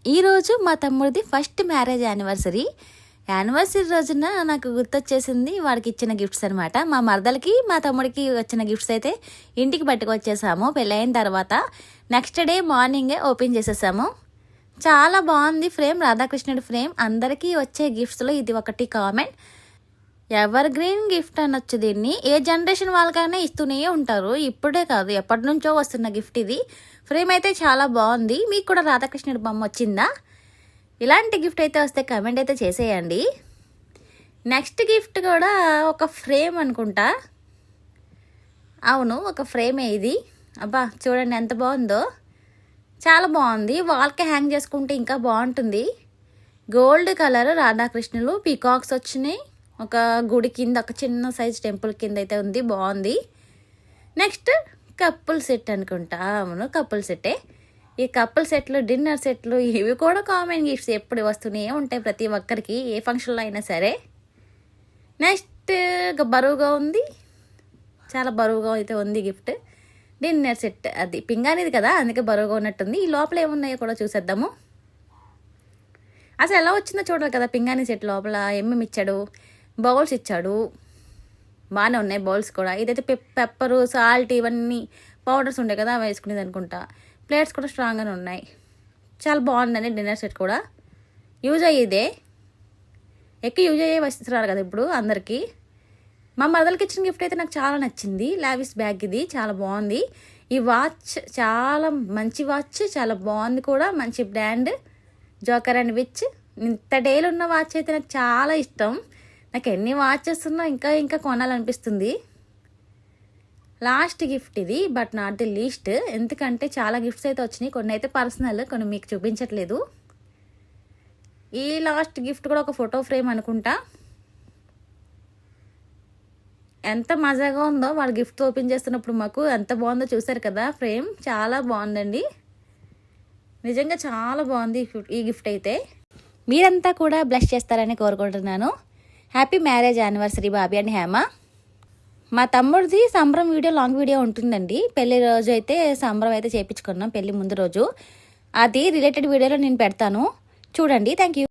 ఈరోజు మా తమ్ముడిది first marriage anniversary రోజున నాకు గుర్తొచ్చేసింది వాడికి ఇచ్చిన గిఫ్ట్స్ అనమాట. మా మరదలకి మా తమ్ముడికి వచ్చిన గిఫ్ట్స్ అయితే ఇంటికి పట్టుకొచ్చేసాము. పెళ్ళైన తర్వాత నెక్స్ట్ డే మార్నింగే ఓపెన్ చేసేసాము. చాలా బాగుంది ఫ్రేమ్, రాధాకృష్ణుడి ఫ్రేమ్. అందరికీ వచ్చే గిఫ్ట్స్లో ఇది ఒకటి కామెంట్. ఎవర్ గ్రీన్ గిఫ్ట్ అనొచ్చు దీన్ని. ఏ జనరేషన్ వాళ్ళకైనా ఇస్తూనే ఉంటారు, ఇప్పుడే కాదు ఎప్పటి నుంచో వస్తున్న గిఫ్ట్ ఇది. ఫ్రేమ్ అయితే చాలా బాగుంది. మీకు కూడా రాధాకృష్ణుడి బొమ్మ వచ్చిందా? ఇలాంటి గిఫ్ట్ అయితే వస్తే కమెంట్ అయితే చేసేయండి. నెక్స్ట్ గిఫ్ట్ కూడా ఒక ఫ్రేమ్ అనుకుంటా. అవును, ఒక ఫ్రేమే ఇది. అబ్బా చూడండి ఎంత బాగుందో, చాలా బాగుంది. వాల్కి హ్యాంగ్ చేసుకుంటే ఇంకా బాగుంటుంది. గోల్డ్ కలర్ రాధాకృష్ణులు, పీకాక్స్ వచ్చినాయి. ఒక గుడి కింద ఒక చిన్న సైజ్ టెంపుల్ కింద అయితే ఉంది, బాగుంది. నెక్స్ట్ కప్పుల్ సెట్ అనుకుంటా. అవును, కప్పుల్ సెట్టే. ఈ కప్పుల్ సెట్లు, డిన్నర్ సెట్లు ఇవి కూడా కామన్ గిఫ్ట్స్ ఎప్పుడు వస్తూనే ఉంటాయి ప్రతి ఒక్కరికి, ఏ ఫంక్షన్లో అయినా సరే. నెక్స్ట్ బరువుగా ఉంది, చాలా బరువుగా అయితే ఉంది గిఫ్ట్. డిన్నర్ సెట్, అది పింగానిది కదా అందుకే బరువుగా ఉన్నట్టుంది. ఈ లోపల ఏమున్నాయో కూడా చూసేద్దాము. అసలు ఎలా వచ్చిందో చూడాలి కదా. పింగాణి సెట్ లోపల ఏమేమి ఇచ్చాడు, బౌల్స్ ఇచ్చాడు, బాగానే ఉన్నాయి బౌల్స్ కూడా. ఇదైతే పెప్పరు, సాల్ట్ ఇవన్నీ పౌడర్స్ ఉంటాయి కదా అవి వేసుకునేది అనుకుంటా. ప్లేట్స్ కూడా స్ట్రాంగ్గానే ఉన్నాయి. చాలా బాగుందండి డిన్నర్ సెట్ కూడా. యూజ్ అయ్యేదే, ఎక్కువ యూజ్ అయ్యే వస్తున్నారు కదా ఇప్పుడు అందరికీ. మా మదర్కి ఇచ్చిన గిఫ్ట్ అయితే నాకు చాలా నచ్చింది. లావిస్ బ్యాగ్ ఇది చాలా బాగుంది. ఈ వాచ్ చాలా మంచి వాచ్, చాలా బాగుంది కూడా, మంచి బ్రాండ్ జోకర్ అండ్ విచ్. ఇంత డేలు ఉన్న వాచ్ అయితే నాకు చాలా ఇష్టం. నాకు ఎన్ని వాచెస్ ఉన్నా ఇంకా ఇంకా కొనాలనిపిస్తుంది. లాస్ట్ గిఫ్ట్ ఇది, బట్ నాట్ ది లీస్ట్. ఎందుకంటే చాలా గిఫ్ట్స్ అయితే వచ్చినాయి, కొన్ని అయితే పర్సనల్, కొన్ని మీకు చూపించట్లేదు. ఈ లాస్ట్ గిఫ్ట్ కూడా ఒక ఫోటో ఫ్రేమ్ అనుకుంటా. ఎంత మజాగా ఉందో వాడు గిఫ్ట్ ఓపెన్ చేస్తున్నప్పుడు మాకు, ఎంత బాగుందో చూసారు కదా. ఫ్రేమ్ చాలా బాగుందండి, నిజంగా చాలా బాగుంది ఈ గిఫ్ట్ అయితే. మీరంతా కూడా బ్లెస్ చేస్తారని కోరుకుంటున్నాను. Happy marriage anniversary Bobby and Hema. మా తమ్ముడిది సంబరం వీడియో, లాంగ్ వీడియో ఉంటుందండి. పెళ్లి రోజు అయితే సంబరం అయితే చేయించుకున్నాం, పెళ్లి ముందు రోజు. అది రిలేటెడ్ వీడియోలో నేను పెడతాను, చూడండి. Thank you.